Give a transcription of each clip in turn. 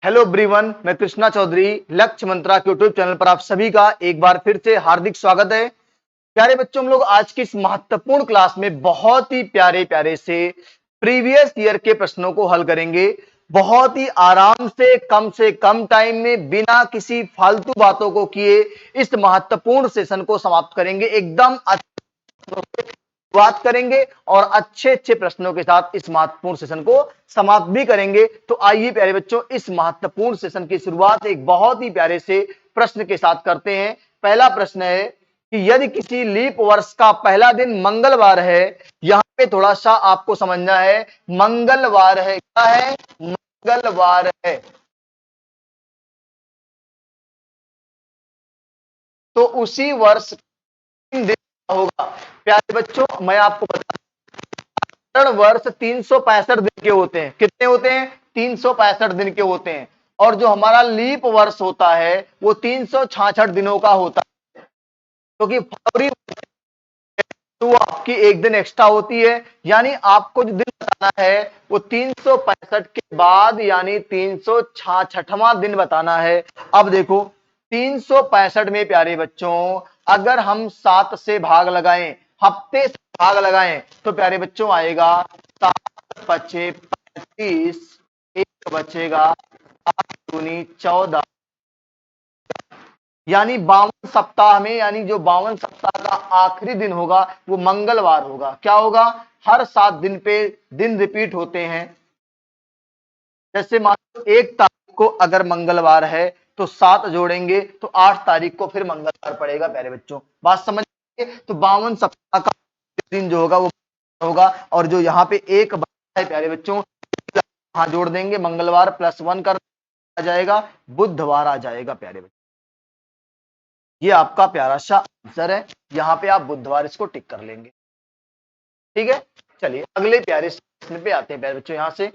Hello everyone, मैं कृष्णा चौधरी लक्ष्य मंत्रा के यूट्यूब चैनल पर आप सभी का एक बार फिर से हार्दिक स्वागत है। प्यारे बच्चों, हम लोग आज की इस महत्वपूर्ण क्लास में बहुत ही प्यारे प्यारे से प्रीवियस ईयर के प्रश्नों को हल करेंगे। बहुत ही आराम से कम टाइम में बिना किसी फालतू बातों को किए इस महत्वपूर्ण सेशन को समाप्त करेंगे। एकदम बात करेंगे और अच्छे अच्छे प्रश्नों के साथ इस महत्वपूर्ण सेशन को समाप्त भी करेंगे। तो आइए प्यारे बच्चों, इस महत्वपूर्ण सेशन की शुरुआत एक बहुत ही प्यारे से प्रश्न के साथ करते हैं। पहला प्रश्न है कि यदि किसी लीप वर्ष का पहला दिन मंगलवार है, यहां पे थोड़ा सा आपको समझना है। मंगलवार है, क्या है? मंगलवार है। तो उसी वर्ष दिन होगा। प्यारे बच्चों, मैं आपको बता, वर्ष 365 दिन के होते हैं। कितने होते हैं? 365 दिन के होते हैं। और जो हमारा लीप वर्ष होता है वो 366 दिनों का होता है, क्योंकि फरवरी तो आपकी एक दिन एक्स्ट्रा होती है। यानी आपको जो दिन बताना है वो 365 के बाद यानी 366वां दिन बताना है। अब देखो, 365 में प्यारे बच्चों अगर हम 7 से भाग लगाएं, हफ्ते से भाग लगाएं, तो प्यारे बच्चों आएगा 7 पचे 35, एक बचेगा 8 दूनी 14, यानी 52 सप्ताह में, यानी जो 52 सप्ताह का आखिरी दिन होगा वो मंगलवार होगा। क्या होगा? हर 7 दिन पे दिन रिपीट होते हैं। जैसे मान लो 1 तारीख को अगर मंगलवार है तो 7 जोड़ेंगे तो 8 तारीख को फिर मंगलवार पड़ेगा। प्यारे बच्चों, बात समझ गए? तो 52 सप्ताह का दिन जो होगा वो होगा। और जो यहाँ पे एक बचा है प्यारे बच्चों, हाँ जोड़ देंगे, मंगलवार +1 कर आ जाएगा, बुधवार आ जाएगा। प्यारे बच्चों, ये आपका प्यारा सा आंसर है। यहां पे आप बुधवार इसको टिक कर लेंगे। ठीक है, चलिए अगले प्यारे प्रश्न पे आते हैं। प्यारे बच्चों, यहां से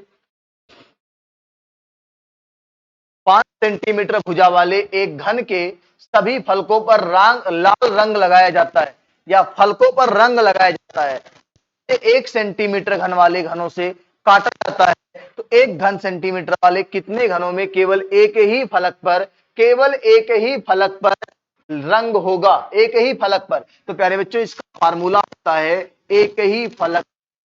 5 सेंटीमीटर भुजा वाले एक घन के सभी फलकों पर लाल रंग लगाया जाता है, या फलकों पर रंग लगाया जाता है। 1 सेंटीमीटर घन वाले घनों से काटा जाता है। तो 1 घन सेंटीमीटर वाले कितने घनों में केवल एक ही फलक पर रंग होगा? एक ही फलक पर। तो प्यारे बच्चों, इसका फार्मूला होता है, एक ही फलक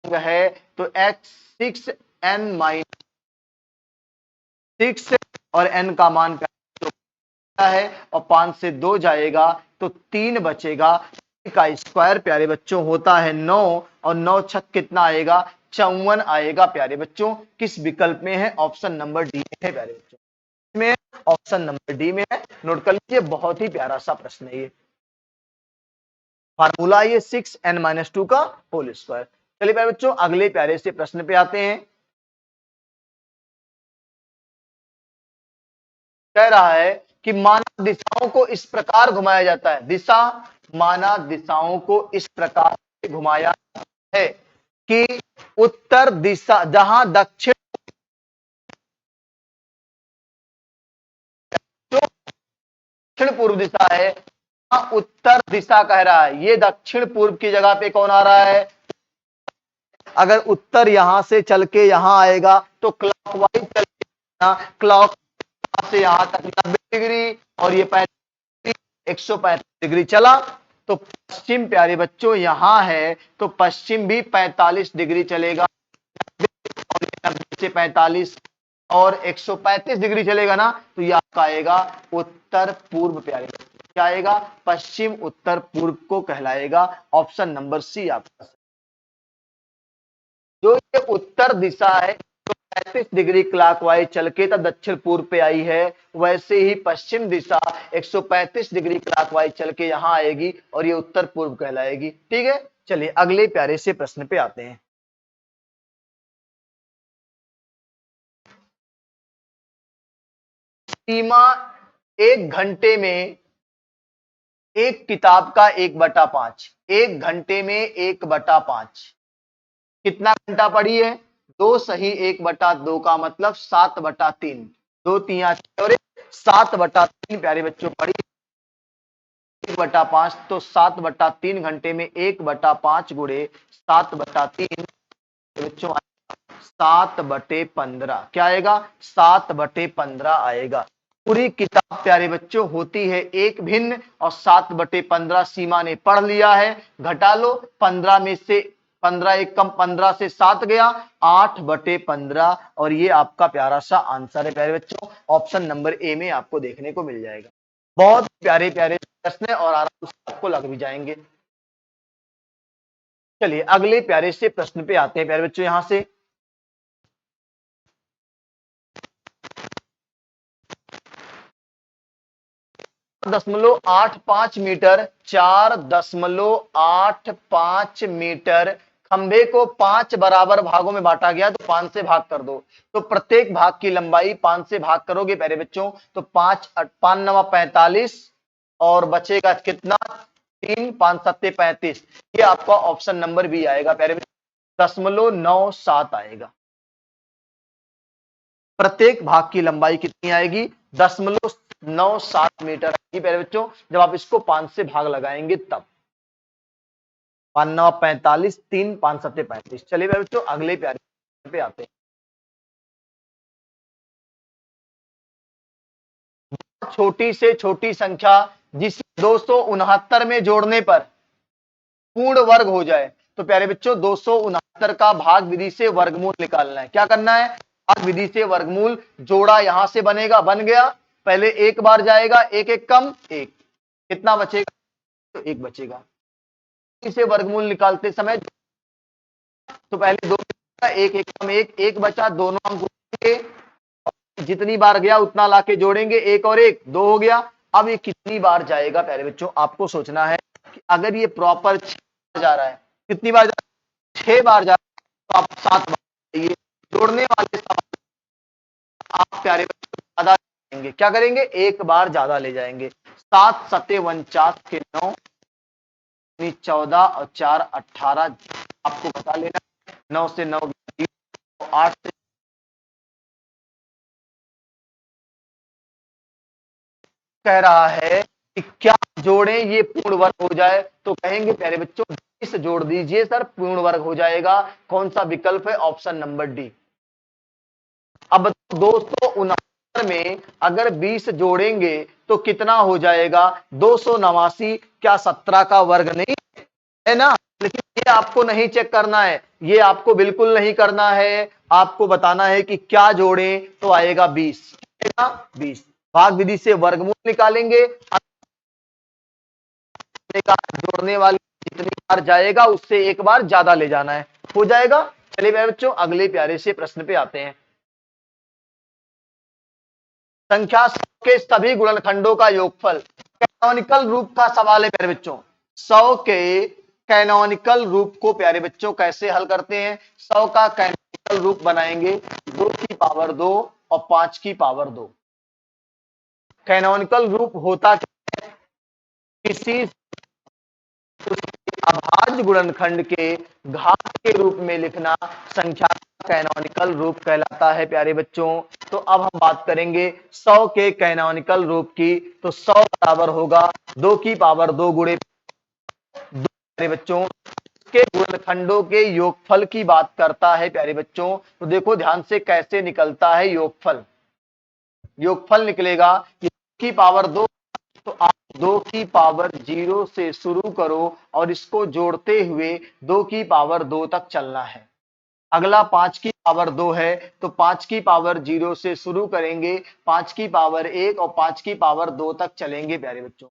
है तो x6n-6 और n का मान है, और 5 से 2 जाएगा तो 3 बचेगा। का स्क्वायर प्यारे बच्चों होता है 9, और 9 छक कितना आएगा? 54 आएगा। प्यारे बच्चों, किस विकल्प में है? ऑप्शन नंबर डी में है। प्यारे बच्चों, में ऑप्शन नंबर डी में है। नोट कर लीजिए, बहुत ही प्यारा सा प्रश्न है ये। फार्मूला ये 6n-2 का होल स्क्वायर। चलिए प्यारे बच्चों, अगले प्यारे से प्रश्न पे आते हैं। कह रहा है कि माना दिशाओं को इस प्रकार घुमाया जाता है। माना दिशाओं को इस प्रकार से घुमाया है कि उत्तर दिशा, जहां दक्षिण पूर्व दिशा है, उत्तर दिशा कह रहा है। ये दक्षिण पूर्व की जगह पे कौन आ रहा है? अगर उत्तर यहां से चल के यहां आएगा तो क्लॉकवाइज चल, क्लॉक से यहां तक 90 डिग्री, और ये 135 डिग्री चला। तो पश्चिम प्यारे बच्चों यहां है तो पश्चिम भी 45 डिग्री चलेगा, और 90 से 45 और 135 डिग्री चलेगा ना, तो ये आपका आएगा उत्तर पूर्व। प्यारे बच्चों, क्या आएगा? पश्चिम उत्तर पूर्व को कहलाएगा। ऑप्शन नंबर सी आपका। जो ये उत्तर दिशा है तो 35 डिग्री क्लॉकवाइज चल के तब दक्षिण पूर्व पे आई है, वैसे ही पश्चिम दिशा 135 डिग्री क्लॉकवाइज चल के यहां आएगी और ये उत्तर पूर्व कहलाएगी। ठीक है, चलिए अगले प्यारे से प्रश्न पे आते हैं। सीमा 1 घंटे में एक किताब का 1/5, 1 घंटे में 1/5 कितना घंटा पढ़ी है? 2 सही 1/2 का मतलब 7/3, 2 3 और 7/3 प्यारे बच्चों पढ़ी 1/5, तो 7/3 घंटे में 1/5 गुणे 7/3 बच्चों 7/15। क्या आएगा? 7/15 आएगा। पूरी किताब प्यारे बच्चों होती है एक भिन्न, और 7/15 सीमा ने पढ़ लिया है। घटा लो, 15 में से 15 एक कम, 15 से 7 गया, 8/15, और ये आपका प्यारा सा आंसर है प्यारे बच्चों। ऑप्शन नंबर ए में आपको देखने को मिल जाएगा। बहुत प्यारे प्यारे प्रश्न है और आराम से आपको लग भी जाएंगे। चलिए अगले प्यारे से प्रश्न पे आते हैं प्यारे बच्चों। यहां से 4.85 मीटर, 4.85 मीटर खंभे को 5 बराबर भागों में बांटा गया, तो 5 से भाग कर दो। तो प्रत्येक भाग की लंबाई 5 से भाग करोगे प्यारे बच्चों, तो 5 5 9 45, और बचेगा कितना? 3 5 7 35। ये आपका ऑप्शन नंबर बी आएगा प्यारे बच्चों, 0.97 आएगा। प्रत्येक भाग की लंबाई कितनी आएगी? 0.97 मीटर आएगी प्यारे बच्चों, जब आप इसको 5 से भाग लगाएंगे तब। 5 9 45, 3 5 7 35। चलिए प्यारे बच्चों अगले प्यारे पे आते हैं। छोटी से छोटी संख्या जिसे 269 में जोड़ने पर पूर्ण वर्ग हो जाए, तो प्यारे बच्चों 269 का भाग विधि से वर्गमूल निकालना है। क्या करना है? भाग विधि से वर्गमूल, जोड़ा यहां से बनेगा, बन गया, पहले एक बार जाएगा, एक एक कम एक, कितना बचेगा? तो एक बचेगा। इसे वर्गमूल निकालते समय तो पहले दो, एक एक कम एक, एक बचा, दोनों अंक उठाएंगे, जितनी बार गया उतना लाके जोड़ेंगे, एक और एक, दो हो गया। अब ये कितनी बार जाएगा प्यारे बच्चों? आपको सोचना है कि अगर ये प्रॉपर 6 बार जा रहा है, कितनी बार जा रहा है? 6 बार जा रहा है, तो आप 7 बार जाइए। जोड़ने वाले सवाल आप प्यारे बच्चों ज्यादा लेंगे, क्या करेंगे? एक बार ज्यादा ले जाएंगे। 7 7 49 के 9, 14 और 4 18, आपको बता लेना। 9 से 9 8 से कह रहा है कि क्या जोड़ें ये पूर्ण वर्ग हो जाए, तो कहेंगे प्यारे बच्चों 20 जोड़ दीजिए सर, पूर्ण वर्ग हो जाएगा। कौन सा विकल्प है? Option number D. अब 269 में अगर 20 जोड़ेंगे तो कितना हो जाएगा? 289। क्या 17 का वर्ग नहीं है ना? लेकिन ये आपको नहीं चेक करना है, ये आपको बिल्कुल नहीं करना है। आपको बताना है कि क्या जोड़ें, तो आएगा 20। 20 भाग विधि से वर्गमूल निकालेंगे, जोड़ने वाले जितनी बार जाएगा उससे एक बार ज्यादा ले जाना है, हो जाएगा। चलिए मेरे बच्चों अगले प्यारे से प्रश्न पे आते हैं। संख्या के सभी गुणनखंडों का योगफल, कैनोनिकल रूप का सवाल है प्यारे बच्चों। 100 के कैनोनिकल रूप को प्यारे बच्चों कैसे हल करते हैं? 100 का कैनोनिकल रूप बनाएंगे 2 की पावर 2 और 5 की पावर 2। कैनोनिकल रूप होता किसी अभाज्य गुणनखंड के घात के रूप में लिखना संख्या का कैनोनिकल रूप कहलाता है प्यारे बच्चों। तो अब हम बात करेंगे 100 के कैनोनिकल रूप की, तो 100 बराबर होगा 2 की पावर 2 गुणे 2 प्यारे बच्चों। के गुणनखंडों के योगफल की बात करता है प्यारे बच्चों, तो देखो ध्यान से कैसे निकलता है योगफल। योगफल निकलेगा कि 2 की पावर 2, तो आप 2 की पावर 0 से शुरू करो और इसको जोड़ते हुए 2 की पावर 2 तक चलना है। अगला 5 की पावर 2 है, तो 5 की पावर 0 से शुरू करेंगे, 5 की पावर 1 और 5 की पावर 2 तक चलेंगे प्यारे बच्चों।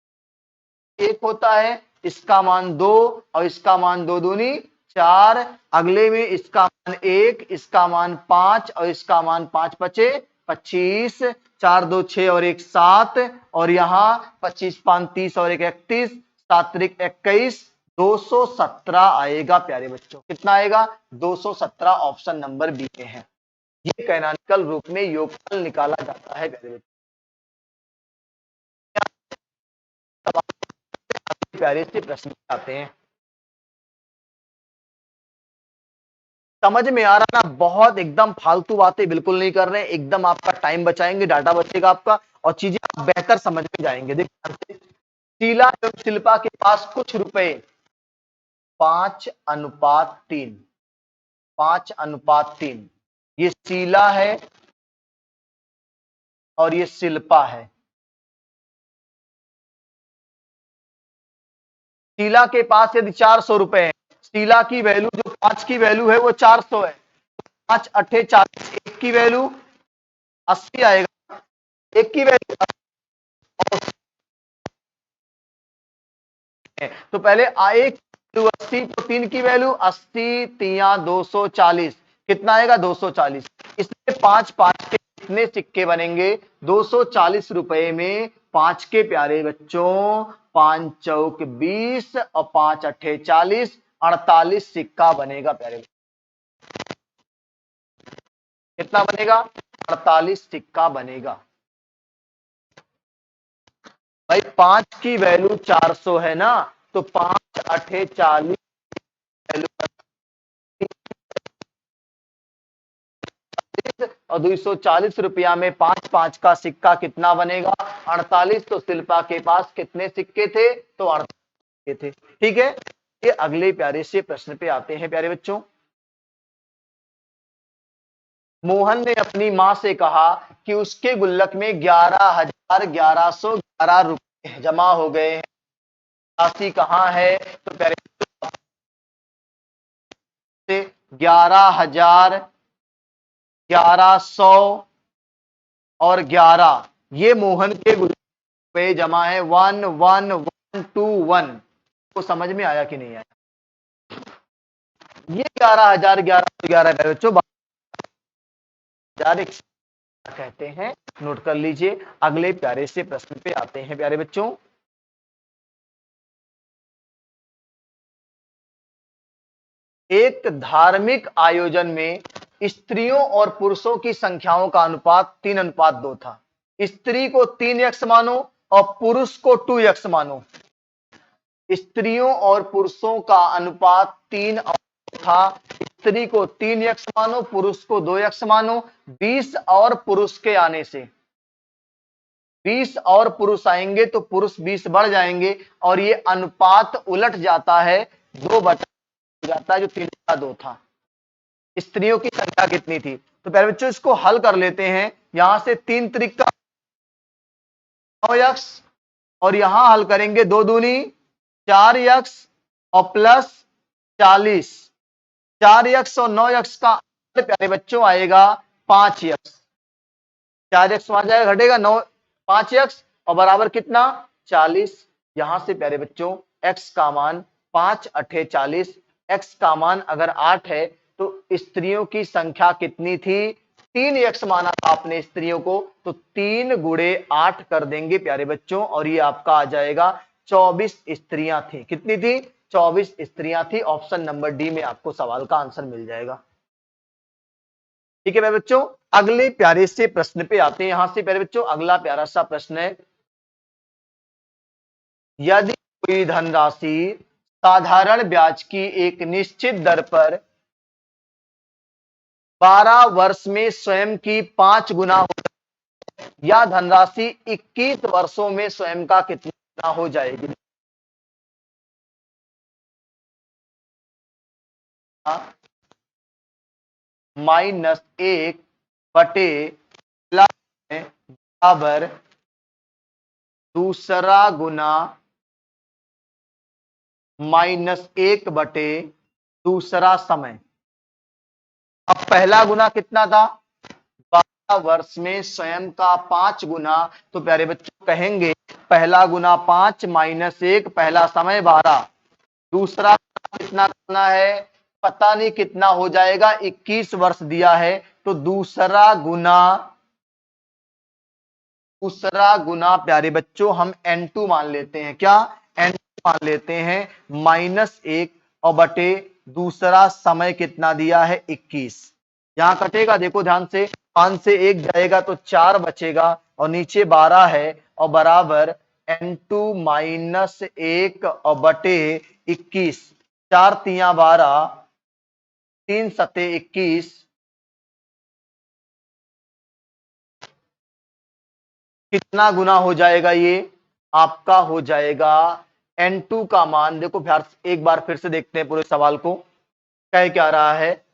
एक होता है, इसका मान 2 और इसका मान 2 दूनी 4, अगले में इसका मान 1, इसका मान 5 और इसका मान 5 पचे 25, 4 2 6 और 1 7, और यहाँ 25 5 30 और 1 31, 7 त्रिक 21, 217 आएगा प्यारे बच्चों। कितना आएगा? 217 ऑप्शन नंबर बी में है। ये कैनोनिकल रूप में योगफल निकाला जाता है प्यारे बच्चों। प्यारे से प्रश्न आते हैं। समझ में आ रहा ना? बहुत एकदम फालतू बातें बिल्कुल नहीं कर रहे हैं, एकदम आपका टाइम बचाएंगे, डाटा बचेगा आपका, और चीजें आप बेहतर समझ में जाएंगे। देखिए शीला एवं शिल्पा के पास कुछ रुपए 5:3, 5:3 ये शीला है और ये शिल्पा है। शीला के पास यदि 400 रुपए है, शीला की वैल्यू जो 5 की वैल्यू है वो 400 है, 5 अट्ठे 40, एक की वैल्यू 80 आएगा, एक की वैल्यू है तो पहले एक 80 तो 3 की वैल्यू 80 तिया 240, कितना आएगा 240। इसमें 5 5 के कितने सिक्के बनेंगे 240 रुपए में 5 के प्यारे बच्चों, 5 चौक 20 और 5 अट्ठे 40, 48 सिक्का बनेगा प्यारे बच्चों। कितना बनेगा 48 सिक्का बनेगा। भाई 5 की वैल्यू 400 है ना, तो 5 अट्ठे 40 वैल्यू और 240 रुपया में 5 5 का सिक्का कितना बनेगा 48। तो शिल्पा के पास कितने सिक्के थे तो 48 थे। ठीक है, ये अगले प्यारे से प्रश्न पे आते हैं प्यारे बच्चों। मोहन ने अपनी मां से कहा कि उसके गुल्लक में 11,1111 रुपए जमा हो गए हैं, राशि कहाँ है तो प्यारे से 11,1100 और 11 ये मोहन के गुल्लक पे जमा है 11121। को समझ में आया कि नहीं आया? ये 11,1111 बच्चों 12,000 कहते हैं, नोट कर लीजिए। अगले प्यारे से प्रश्न पे आते हैं प्यारे बच्चों। एक धार्मिक आयोजन में स्त्रियों और पुरुषों की संख्याओं का अनुपात 3:2 था। स्त्री को 3x मानो और पुरुष को 2x मानो। स्त्रियों और पुरुषों का अनुपात 3 था, स्त्री को 3x मानो, पुरुष को 2x मानो। 20 और पुरुष के आने से 20 और पुरुष आएंगे तो पुरुष 20 बढ़ जाएंगे और ये अनुपात उलट जाता है, 2 बटा जाता है, जो 3:2 था। स्त्रियों की संख्या कितनी थी तो पहले बच्चों इसको हल कर लेते हैं। यहां से 3 त्रिका 9x और यहां हल करेंगे 2 दूनी 4x और प्लस 40। 4x और 9x का प्यारे बच्चों आएगा 5x। 4x वहां जाएगा घटेगा 9 5x और बराबर कितना 40। यहां से प्यारे बच्चों x का मान 5 अट्ठे 40, x का मान अगर 8 है तो स्त्रियों की संख्या कितनी थी 3x माना था आपने स्त्रियों को, तो 3 गुणे 8 कर देंगे प्यारे बच्चों और ये आपका आ जाएगा 24 स्त्रियां थी। कितनी थी 24 स्त्रियां थी। ऑप्शन नंबर डी में आपको सवाल का आंसर मिल जाएगा। ठीक है प्यारे बच्चों, अगले प्यारे से प्रश्न पे आते हैं। यहां से प्यारे बच्चों अगला प्यारा सा प्रश्न है, यदि कोई धनराशि साधारण ब्याज की एक निश्चित दर पर 12 वर्ष में स्वयं की 5 गुना हो, या धनराशि 21 वर्षों में स्वयं का कितना गुना हो जाएगी। -1 बटे बराबर दूसरा गुना -1 बटे दूसरा समय। अब पहला गुना कितना था 12 वर्ष में स्वयं का 5 गुना, तो प्यारे बच्चों कहेंगे पहला गुना 5 -1, पहला समय 12, दूसरा कितना करना है पता नहीं कितना हो जाएगा, 21 वर्ष दिया है तो दूसरा गुना प्यारे बच्चों हम n2 मान लेते हैं। क्या n2 मान लेते हैं -1 और बटे दूसरा समय कितना दिया है 21। यहां कटेगा देखो ध्यान से, 5 से 1 जाएगा तो 4 बचेगा और नीचे 12 है और बराबर n2 -1 और बटे 21, 4 तिया 12, 3 सते 21, कितना गुना हो जाएगा ये आपका हो जाएगा n2 का मान। देखो एक बार फिर से देखते हैं पूरे सवाल को, कह क्या रहा है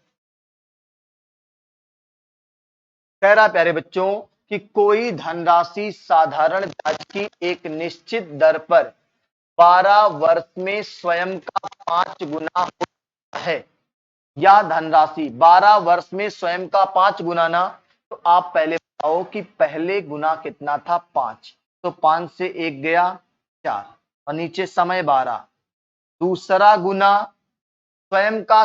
कह रहा प्यारे बच्चों कि कोई धनराशि साधारण ब्याज की एक निश्चित दर पर 12 वर्ष में स्वयं का 5 गुना होता है। या धनराशि 12 वर्ष में स्वयं का 5 गुना ना, तो आप पहले बताओ कि पहले गुना कितना था 5, तो 5 से 1 गया 4 और नीचे समय 12। दूसरा गुना स्वयं का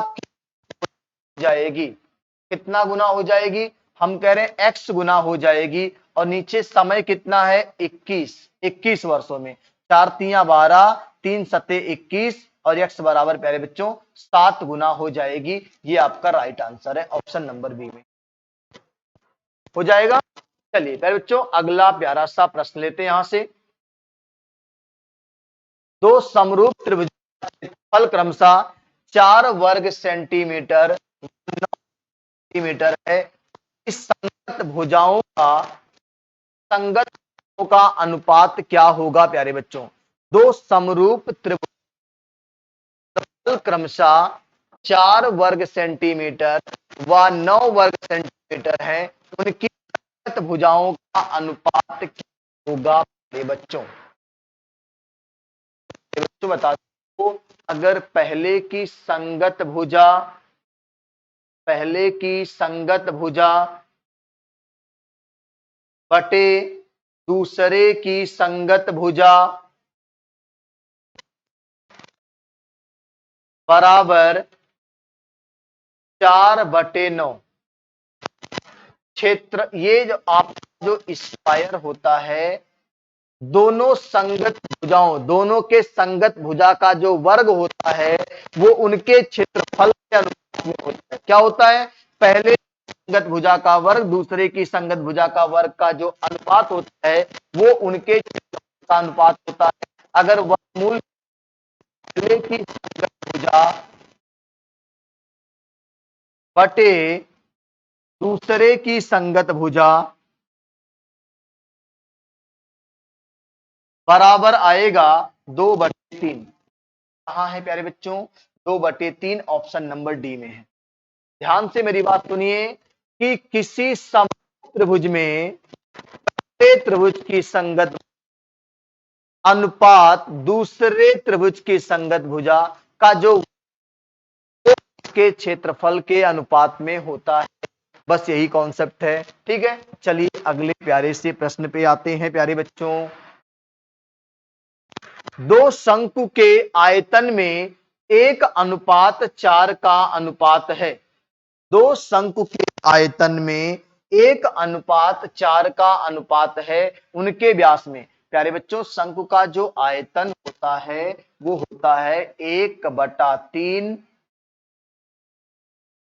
जाएगी, कितना गुना हो जाएगी, हम कह रहे हैं x गुना हो जाएगी और नीचे समय कितना है 21 वर्षों में। 4 तिया 12, 3 सते 21 और x बराबर प्यारे बच्चों 7 गुना हो जाएगी। ये आपका राइट आंसर है ऑप्शन नंबर बी में हो जाएगा। चलिए प्यारे बच्चों अगला प्यारा सा प्रश्न लेते हैं यहां से। दो समरूप त्रिभुज फल क्रमशः 4 वर्ग सेंटीमीटर सेंटीमीटर है। इस संगत भुजाओं का अनुपात क्या होगा प्यारे बच्चों। दो समरूप त्रिभुज क्रमशः 4 वर्ग सेंटीमीटर व 9 वर्ग सेंटीमीटर है, उनकी संगत भुजाओं का अनुपात क्या होगा प्यारे बच्चों। बता दो अगर पहले की संगत भुजा बटे दूसरे की संगत भुजा बराबर 4/9 क्षेत्र, ये जो आपका जो स्क्वायर होता है दोनों संगत भुजाओं, दोनों के संगत भुजा का जो वर्ग होता है वो उनके क्षेत्रफल के अनुपात में होता है। क्या होता है, पहले संगत भुजा का वर्ग दूसरे की संगत भुजा का वर्ग का जो अनुपात होता है वो उनके क्षेत्रफल का अनुपात होता है। अगर वर्गमूल पहले की संगत भुजा बटे दूसरे की संगत भुजा बराबर आएगा 2/3। कहां है प्यारे बच्चों, 2/3 ऑप्शन नंबर डी में है। ध्यान से मेरी बात सुनिए कि किसी समरूप त्रिभुज में त्रिभुज की संगत अनुपात दूसरे त्रिभुज की संगत भुजा का जो के क्षेत्रफल के अनुपात में होता है। बस यही कॉन्सेप्ट है, ठीक है। चलिए अगले प्यारे से प्रश्न पे आते हैं प्यारे बच्चों। दो शंकु के आयतन में 1:4 का अनुपात है। दो शंकु के आयतन में 1:4 का अनुपात है उनके व्यास में। प्यारे बच्चों शंकु का जो आयतन होता है वो होता है 1/3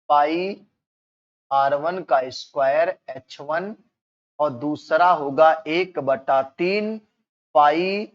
पाई r1 का स्क्वायर h1 और दूसरा होगा 1/3 पाई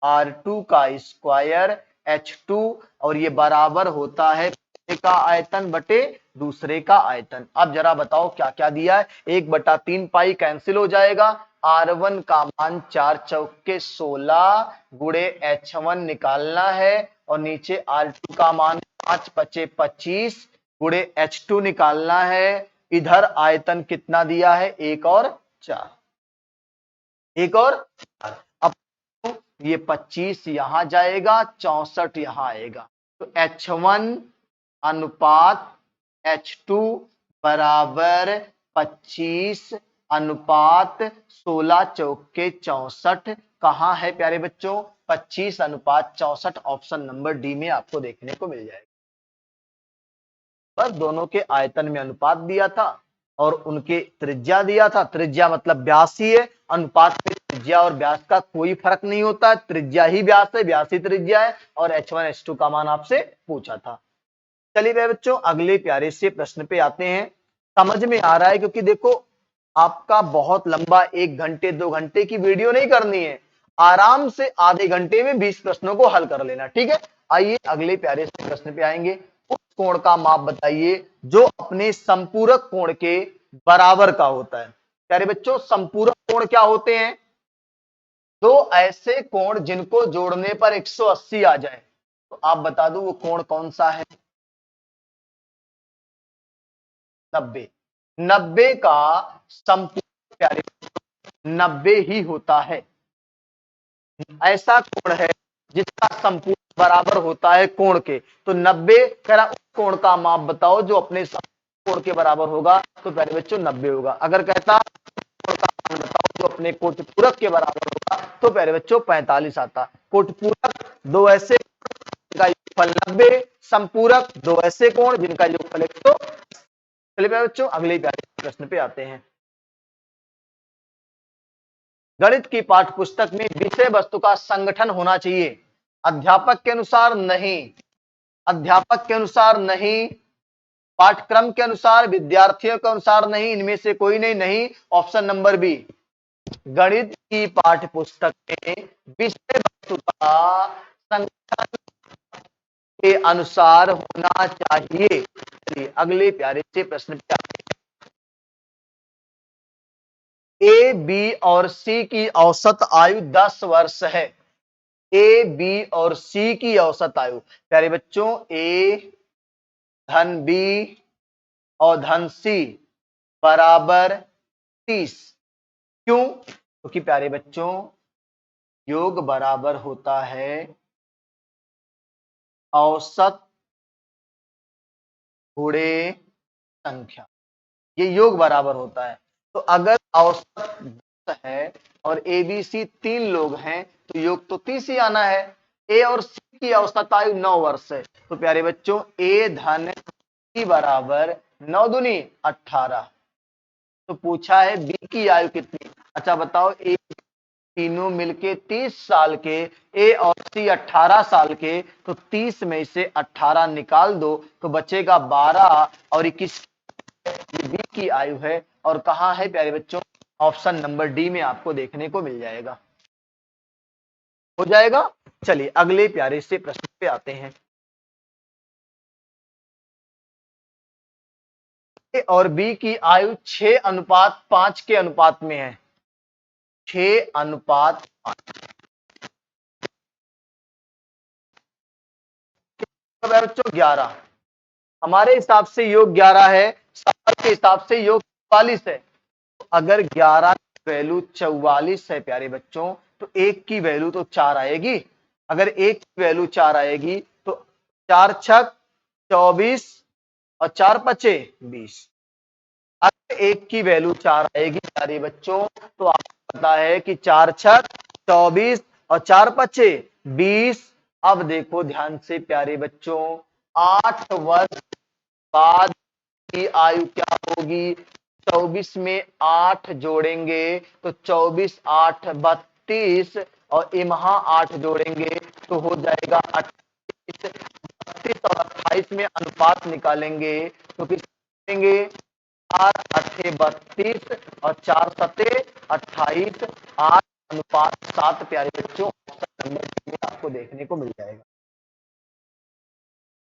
r2 का स्क्वायर h2 और ये बराबर होता है पहले का आयतन बटे दूसरे का आयतन। अब जरा बताओ क्या क्या दिया है, 1/3 पाई कैंसिल हो जाएगा, r1 का मान 4 चौके 16 गुणे h1 निकालना है और नीचे r2 का मान 5 पचे 25 गुणे h2 निकालना है। इधर आयतन कितना दिया है 1 और 4, 1 और 4। अब ये 25 यहां जाएगा, 64 यहां आएगा, तो h1 अनुपात h2 बराबर 25 अनुपात 16 चौके 64। कहां है प्यारे बच्चों, 25:64 ऑप्शन नंबर डी में आपको देखने को मिल जाएगा। बस दोनों के आयतन में अनुपात दिया था और उनके त्रिज्या दिया था। त्रिज्या मतलब व्यास ही है, अनुपात में त्रिज्या और व्यास का कोई फर्क नहीं होता, त्रिज्या ही व्यास है, व्यास ही त्रिज्या है और h1 h2 का मान आपसे पूछा था। चलिए बच्चों अगले प्यारे से प्रश्न पे आते हैं। समझ में आ रहा है, क्योंकि देखो आपका बहुत लंबा 1 घंटे 2 घंटे की वीडियो नहीं करनी है, आराम से आधे घंटे में 20 प्रश्नों को हल कर लेना, ठीक है। आइए अगले प्यारे से प्रश्न पे आएंगे। उस कोण का माप बताइए जो अपने संपूरक कोण के बराबर का होता है। प्यारे बच्चों संपूरक कोण क्या होते हैं, दो ऐसे कोण जिनको जोड़ने पर 180 आ जाए, तो आप बता दो वो कोण कौन सा है। 90। 90 का संपूर्ण प्यारे 90 ही होता है। ऐसा कोण है जिसका संपूर्ण बराबर होता है कोण के। तो 90 कह रहा उस कोण का माप बताओ जो अपने कोण के बराबर होगा, तो प्यारे बच्चों 90 होगा। अगर कहता कोण का मान बताओ जो अपने कोटपूरक के बराबर होगा, तो प्यारे बच्चों 45 आता। कोटपूरक दो ऐसे जिनका योगफल 90, संपूरक दो ऐसे कोण जिनका योगफल 100। चलिए प्यारे बच्चों अगले प्यारे प्रश्न पे आते हैं। गणित की पाठ्य पुस्तक में विषय वस्तु का संगठन होना चाहिए। अध्यापक के अनुसार नहीं, अध्यापक के अनुसार नहीं, पाठ्यक्रम के अनुसार, विद्यार्थियों के अनुसार नहीं, इनमें से कोई नहीं। नहीं ऑप्शन नंबर बी, गणित की पाठ्य पुस्तक में विषय वस्तु का संगठन के अनुसार होना चाहिए। चलिए अगले प्यारे से प्रश्न पे आते हैं। ए, बी और सी की औसत आयु 10 वर्ष है। ए, बी और सी की औसत आयु प्यारे बच्चों, ए धन बी और धन सी बराबर 30। क्यों? क्योंकि प्यारे बच्चों योग बराबर होता है औसत गुणे संख्या, ये योग बराबर होता है। तो अगर औसत 10 है और ए बी सी 3 लोग हैं तो योग तो 30 ही आना है। ए और सी की औसत आयु 9 वर्ष है। तो प्यारे बच्चों ए धन सी बराबर 9 दूनी 18। तो पूछा है बी की आयु कितनी। अच्छा बताओ, ए तीनों मिलके 30 साल के, ए और सी 18 साल के, तो 30 में से 18 निकाल दो तो बचेगा 12 और 21। ये बी की आयु है और कहां है प्यारे बच्चों, ऑप्शन नंबर डी में आपको देखने को मिल जाएगा। हो जाएगा। चलिए अगले प्यारे से प्रश्न पे आते हैं। ए और बी की आयु 6:5 के अनुपात में है। 6:5 बच्चों 11। हमारे हिसाब से योग 11 है, सवाल के हिसाब से योग 44 है। तो अगर 11 की वैल्यू 44 है प्यारे बच्चों, तो एक की वैल्यू तो 4 आएगी। अगर एक की वैल्यू 4 आएगी तो 4 छक 24 और 4 पचे 20। अगर एक की वैल्यू 4 आएगी प्यारे बच्चों, तो आपको पता है कि 4 छक 24 और 4 पचे 20। अब देखो ध्यान से प्यारे बच्चों, 8 वर्ष बाद की आयु क्या होगी। 24 में 8 जोड़ेंगे तो 24 8 32 और इमहा 8 जोड़ेंगे तो हो जाएगा 28। 32 और 28 में अनुपात निकालेंगे तो किस करेंगे, 4 अठे 32 और 4 सते 28, 8 अनुपात 7 प्यारे बच्चों ऑप्शन नंबर में आपको देखने को मिल जाएगा।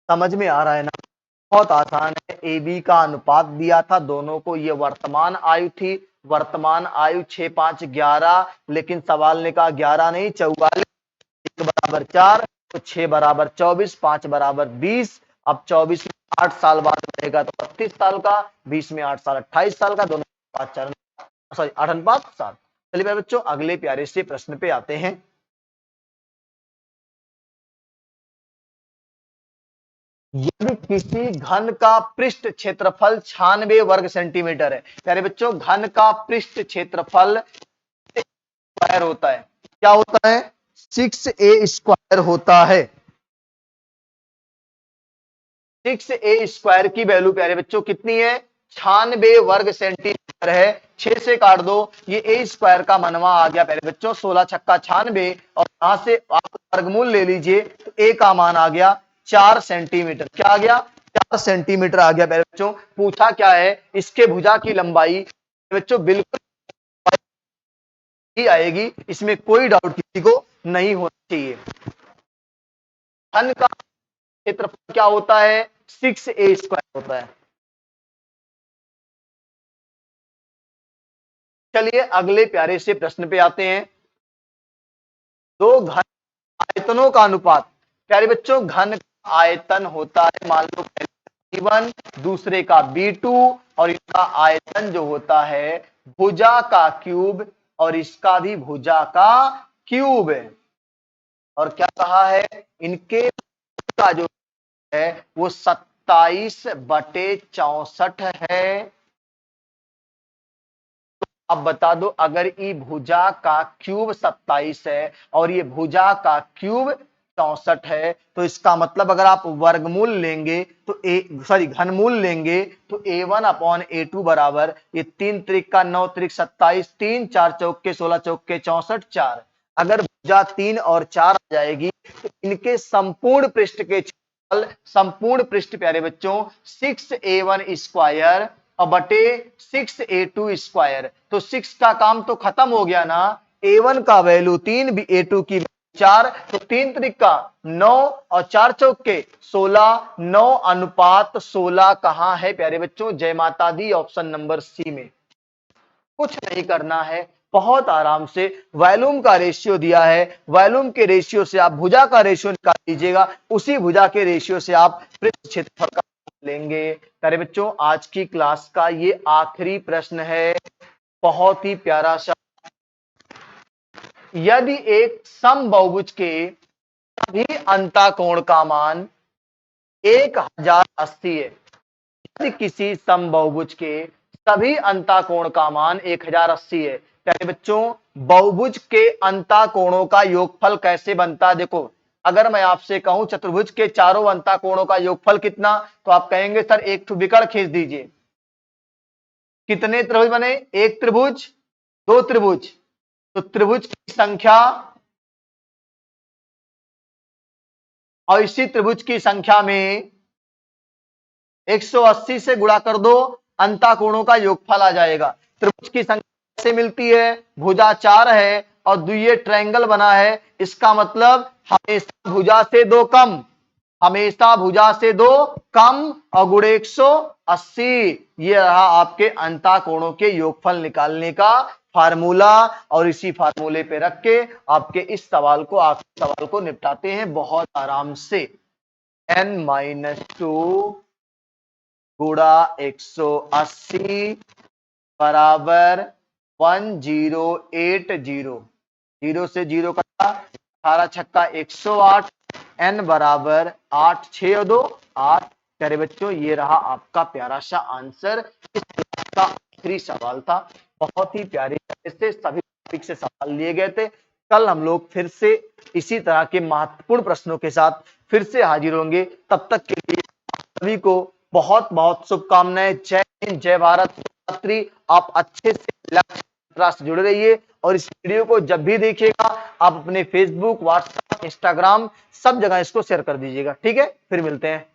समझ में आ रहा है ना? बहुत आसान है। ए बी का अनुपात दिया था दोनों को, ये वर्तमान आयु थी। वर्तमान आयु 6 5 11, लेकिन सवाल ने कहा 11 नहीं 44, 1 बराबर 4, तो 6 बराबर 24, 5 बराबर 20। अब 24 में 8 साल बाद रहेगा तो 32 साल का, 20 में 8 साल 28 साल का, दोनों 5 4 सॉरी 8 अनुपात 7। चलिए मेरे बच्चों अगले प्यारे से प्रश्न पे आते हैं। यदि किसी घन का पृष्ठ क्षेत्रफल 96 वर्ग सेंटीमीटर है। प्यारे बच्चों घन का पृष्ठ क्षेत्रफल स्क्वायर होता है। क्या होता है? 6a स्क्वायर होता है। 6a स्क्वायर की वैल्यू प्यारे बच्चों कितनी है? 96 वर्ग सेंटीमीटर है। 6 से काट दो, ये a स्क्वायर का मनवा आ गया प्यारे बच्चों 16 छक्का 96, और यहां से आप वर्गमूल ले लीजिए तो a का मान आ गया 4 सेंटीमीटर। क्या आ गया? 4 सेंटीमीटर आ गया प्यारे बच्चों। पूछा क्या है, इसके भुजा की लंबाई बच्चों बिल्कुल ही आएगी, इसमें कोई डाउट किसी को नहीं होना चाहिए। घन का क्षेत्रफल क्या होता है? 6a स्क्वायर होता है। चलिए अगले प्यारे से प्रश्न पे आते हैं। दो घन आयतनों का अनुपात। प्यारे बच्चों घन का आयतन होता है, मान लो B1, दूसरे का B2 और इसका आयतन जो होता है भुजा का क्यूब और इसका भी भुजा का क्यूब है। और क्या कहा है, इनके का जो है वो 27/64 है। अब बता दो, अगर ई भुजा का क्यूब 27 है और ये भुजा का क्यूब 64 है तो इसका मतलब अगर आप वर्गमूल लेंगे तो घनमूल लेंगे तो A1/A2 बराबर ये 3 त्रिक का 9 त्रिक 27, 3 4 चौके 16 चौके 64 4। अगर भुजा 3 और 4 आ जाएगी तो इनके संपूर्ण पृष्ठ के संपूर्ण पृष्ठ प्यारे बच्चों 6A1 स्क्वायर और बटे 6A2 स्क्वायर। तो 6 का काम तो खत्म हो गया ना, A1 का वैल्यू 3 A2 की 4, तो 3 त्रिक का 9 और 4 चौके 16, 9:16 कहां है प्यारे बच्चों, जय माता दी, ऑप्शन नंबर सी में। कुछ नहीं करना है, बहुत आराम से वॉल्यूम का रेशियो दिया है, वॉल्यूम के रेशियो से आप भुजा का रेशियो निकाल लीजिएगा, उसी भुजा के रेशियो से आप पृष्ठ क्षेत्रफल का लेंगे। प्यारे बच्चों आज की क्लास का ये आखिरी प्रश्न है, बहुत ही प्यारा सा। यदि एक समबाहुभुज के सभी अंतःकोण का मान 1080 है, यदि किसी समबाहुभुज के सभी अंतःकोण का मान 1080 है, प्यारे बच्चों बहुभुज के अंतःकोणों का योगफल कैसे बनता है। देखो अगर मैं आपसे कहूं चतुर्भुज के चारों अंतःकोणों का योगफल कितना, तो आप कहेंगे सर एक तो विकर्ण खींच दीजिए। कितने त्रिभुज बने, एक त्रिभुज, दो त्रिभुज, तो त्रिभुज की संख्या और इसी त्रिभुज की संख्या में 180 से गुणा कर दो, अंतःकोणों का योगफल आ जाएगा। त्रिभुज की संख्या कैसे मिलती है, भुजा 4 है और द्वितीय ट्रायंगल बना है, इसका मतलब हमेशा भुजा से 2 कम, हमेशा भुजा से 2 कम और गुणे 180। ये रहा आपके अंतःकोणों के योगफल निकालने का फार्मूला। और इसी फार्मूले पे रख के आपके इस सवाल को, आखिरी सवाल को निपटाते हैं बहुत आराम से। n-2 गुणा 180 बराबर 1080, 0 से 0 कटा, 18 छक्का 108, n बराबर 8 6 और 2 8। प्यारे बच्चों ये रहा आपका प्यारा सा आंसर, इस का आखिरी सवाल था। बहुत ही प्यारे से सभी टॉपिक से सवाल लिए गए थे। कल हम लोग फिर से इसी तरह के महत्वपूर्ण प्रश्नों के साथ फिर से हाजिर होंगे। तब तक के लिए सभी को बहुत बहुत शुभकामनाएं। जय हिंद, जय भारत, शिवरात्रि। आप अच्छे से लक्ष्य से जुड़े रहिए और इस वीडियो को जब भी देखिएगा आप अपने फेसबुक, व्हाट्सएप, इंस्टाग्राम सब जगह इसको शेयर कर दीजिएगा। ठीक है, फिर मिलते हैं।